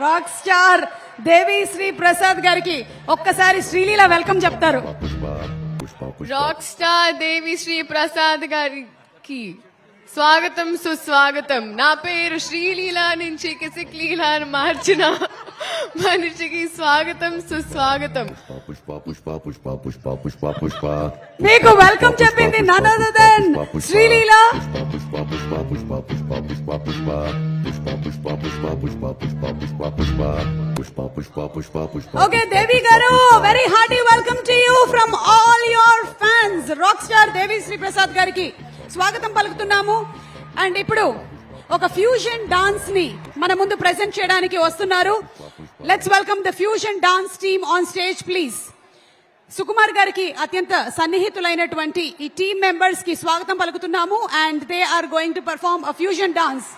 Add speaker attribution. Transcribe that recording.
Speaker 1: Rock star Devi Sri Prasad గారికి ఒక్కసారి Sreeleela welcome చెప్తారు.
Speaker 2: రాక్ స్టార్ దేవి శ్రీ ప్రసాద్ గారికి స్వాగతం సుస్వాగతం. నా పేరు శ్రీలీల నుంచి కిసిక్ లీలా అని మార్చిన మనిషికి స్వాగతం సుస్వాగతం.
Speaker 1: మీకు వెల్కమ్ చెప్పింది none other than Sreeleela. Okay Devi గారు, very hearty welcome to you from all your fans. Rock star Devi Sri Prasad గారికి స్వాగతం పలుకుతున్నాము. అండ్ ఇప్పుడు ఒక ఫ్యూజన్ డాన్స్ ని మన ముందు ప్రెజెంట్ చేయడానికి వస్తున్నారు. Let's welcome the fusion dance team on stage please. Sukumar గారికి అత్యంత సన్నిహితులైనటువంటి ఈ టీమ్ మెంబర్స్ కి స్వాగతం పలుకుతున్నాము. And they are going to perform a fusion dance.